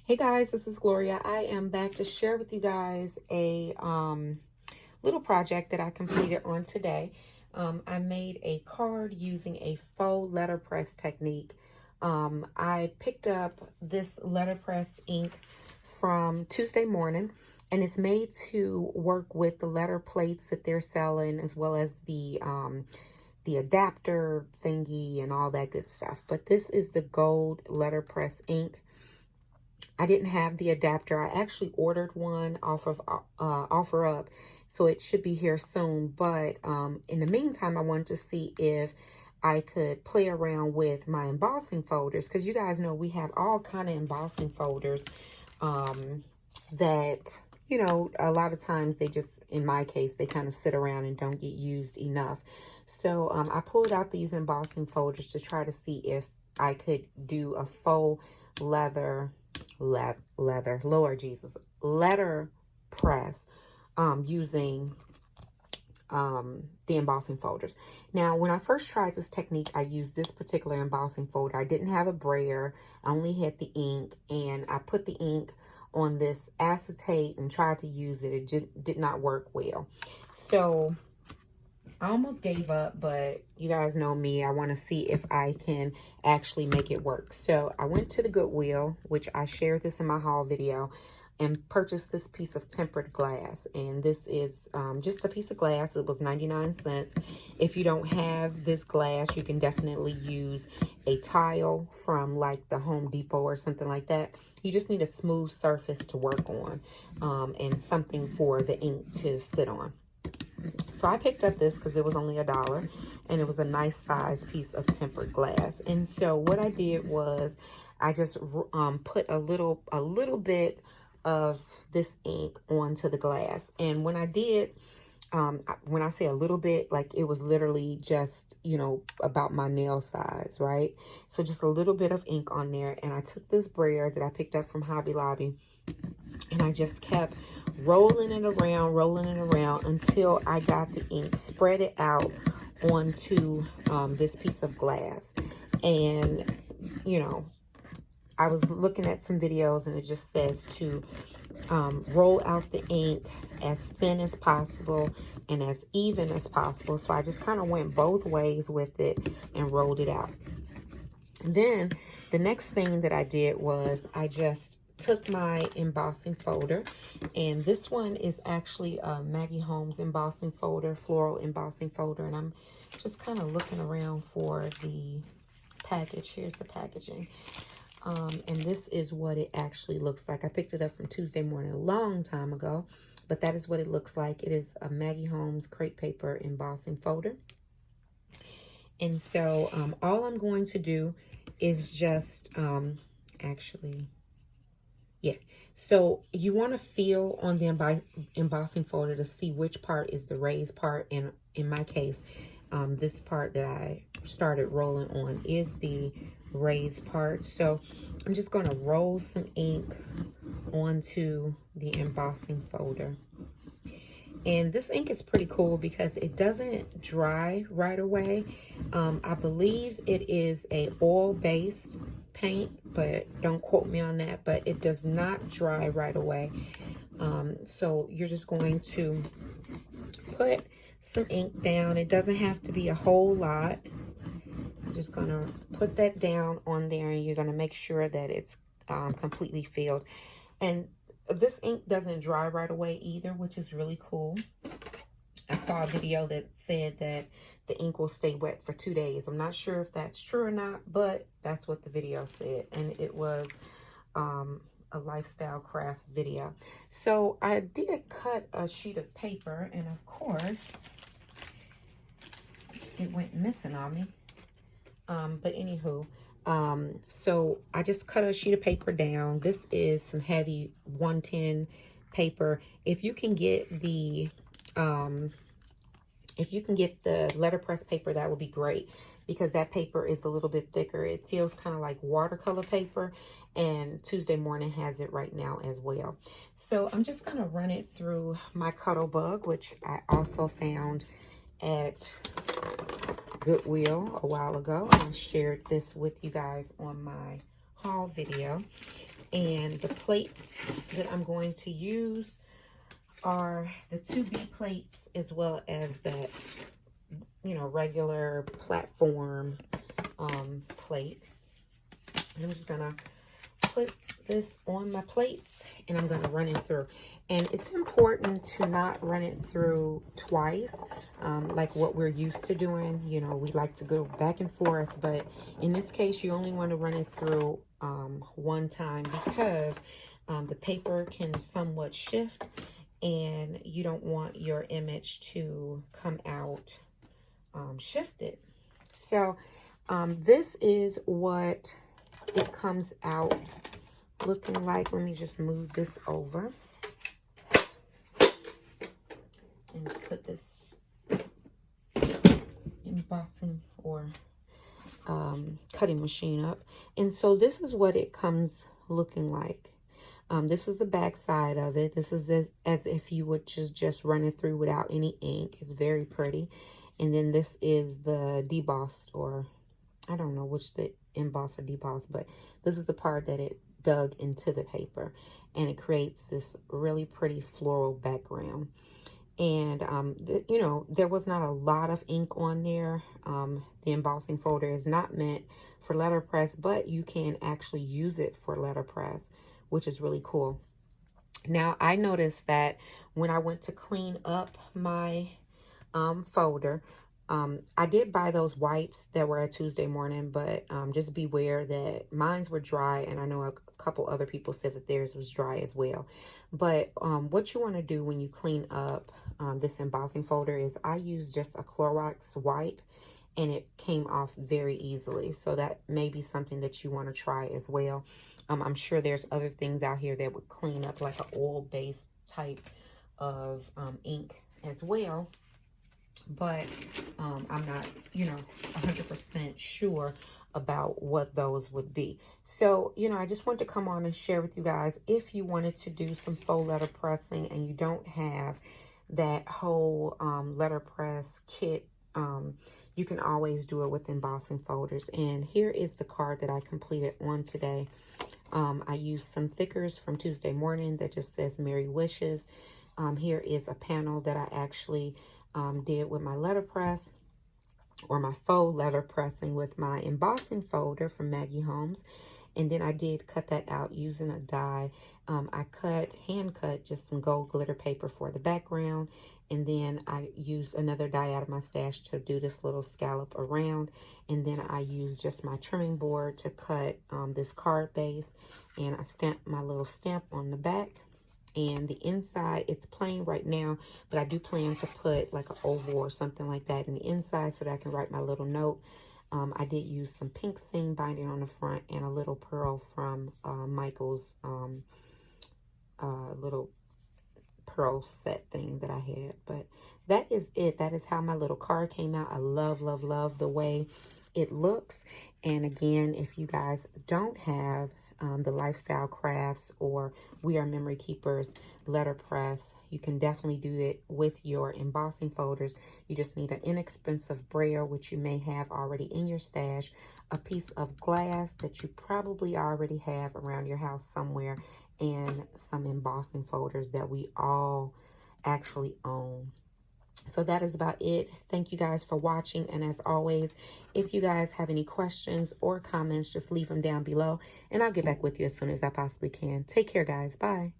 Hey guys, this is Gloria. I am back to share with you guys a little project that I completed on today. I made a card using a faux letterpress technique. I picked up this letterpress ink from Tuesday morning, and it's made to work with the letter plates that they're selling, as well as the adapter thingy and all that good stuff. But this is the gold letterpress ink. I didn't have the adapter. I actually ordered one off of OfferUp, so it should be here soon. But in the meantime, I wanted to see if I could play around with my embossing folders, because you guys know we have all kind of embossing folders that, you know, a lot of times they just, in my case, they kind of sit around and don't get used enough. So I pulled out these embossing folders to try to see if I could do a faux Lord Jesus, letter press using the embossing folders. Now, when I first tried this technique, I used this particular embossing folder. I didn't have a brayer. I only had the ink, and I put the ink on this acetate and tried to use it. It just did not work well. So I almost gave up, but you guys know me. I want to see if I can actually make it work. So I went to the Goodwill, which I shared this in my haul video, and purchased this piece of tempered glass. And this is just a piece of glass. It was 99 cents. If you don't have this glass, you can definitely use a tile from like the Home Depot or something like that. You just need a smooth surface to work on and something for the ink to sit on. So I picked up this because it was only $1, and it was a nice size piece of tempered glass. And so what I did was I just put a little bit of this ink onto the glass. And when I did, when I say a little bit, like it was literally just, you know, about my nail size, right? So just a little bit of ink on there. And I took this brayer that I picked up from Hobby Lobby, and I just kept rolling it around until I got the ink spread it out onto this piece of glass. And, you know, I was looking at some videos, and it just says to roll out the ink as thin as possible and as even as possible. So I just kind of went both ways with it and rolled it out. And then the next thing that I did was I just took my embossing folder, and this one is actually a Maggie Holmes embossing folder, floral embossing folder, and I'm just kind of looking around for the package. Here's the packaging, and this is what it actually looks like. I picked it up from Tuesday morning a long time ago, but that is what it looks like. It is a Maggie Holmes crepe paper embossing folder. And so all I'm going to do is just yeah. So you want to feel on the embossing folder to see which part is the raised part. And in my case, this part that I started rolling on is the raised part. So I'm just going to roll some ink onto the embossing folder. And this ink is pretty cool because it doesn't dry right away. I believe it is a oil-based paint, but don't quote me on that, but it does not dry right away. So you're just going to put some ink down. It doesn't have to be a whole lot. I'm just going to put that down on there, and you're going to make sure that it's completely filled. And this ink doesn't dry right away either, which is really cool. I saw a video that said that the ink will stay wet for 2 days. I'm not sure if that's true or not, but that's what the video said. And it was a lifestyle craft video. So I did cut a sheet of paper, and of course, it went missing on me. But anywho, so I just cut a sheet of paper down. This is some heavy 110 paper. If you can get the letterpress paper, that would be great, because that paper is a little bit thicker. It feels kind of like watercolor paper, and Tuesday Morning has it right now as well. So I'm just going to run it through my Cuttlebug, which I also found at Goodwill a while ago. I shared this with you guys on my haul video. And the plates that I'm going to use are the 2B plates, as well as that, you know, regular platform plate. And I'm just gonna put this on my plates, and I'm going to run it through. And it's important to not run it through twice, like what we're used to doing. You know, we like to go back and forth, but in this case, you only want to run it through one time, because the paper can somewhat shift, and you don't want your image to come out shifted. So this is what it comes out looking like. Let me just move this over and put this embossing or cutting machine up. And so this is what it comes looking like. This is the back side of it. This is as if you would just run it through without any ink. It's very pretty. And then this is the debossed, or I don't know which the emboss or deboss, but this is the part that it dug into the paper, and it creates this really pretty floral background. And you know, there was not a lot of ink on there. The embossing folder is not meant for letterpress, but you can actually use it for letterpress, which is really cool. Now, I noticed that when I went to clean up my folder, I did buy those wipes that were at Tuesday Morning, but just beware that mines were dry, and I know a couple other people said that theirs was dry as well. But what you want to do when you clean up this embossing folder is, I use just a Clorox wipe, and it came off very easily. So that may be something that you want to try as well. I'm sure there's other things out here that would clean up, like an oil-based type of ink as well. But I'm not, you know, 100% sure about what those would be. So, you know, I just wanted to come on and share with you guys, if you wanted to do some faux letter pressing and you don't have that whole letterpress kit, you can always do it with embossing folders. And here is the card that I completed on today. I used some thickers from Tuesday Morning that just says Merry Wishes. Here is a panel that I actually did with my letterpress, or my faux letter pressing with my embossing folder from Maggie Holmes. And then I did cut that out using a die. I hand cut just some gold glitter paper for the background. And then I used another die out of my stash to do this little scallop around. And then I used just my trimming board to cut this card base. And I stamped my little stamp on the back. And the inside, it's plain right now, but I do plan to put like an oval or something like that in the inside so that I can write my little note. I did use some pink seam binding on the front and a little pearl from Michael's little pearl set thing that I had. But that is it. That is how my little card came out. I love, love, love the way it looks. And again, if you guys don't have the Lifestyle Crafts or We Are Memory Keepers letterpress, you can definitely do it with your embossing folders. You just need an inexpensive braille, which you may have already in your stash, a piece of glass that you probably already have around your house somewhere, and some embossing folders that we all actually own. So that is about it. Thank you guys for watching. And as always, if you guys have any questions or comments, just leave them down below, and I'll get back with you as soon as I possibly can. Take care, guys. Bye.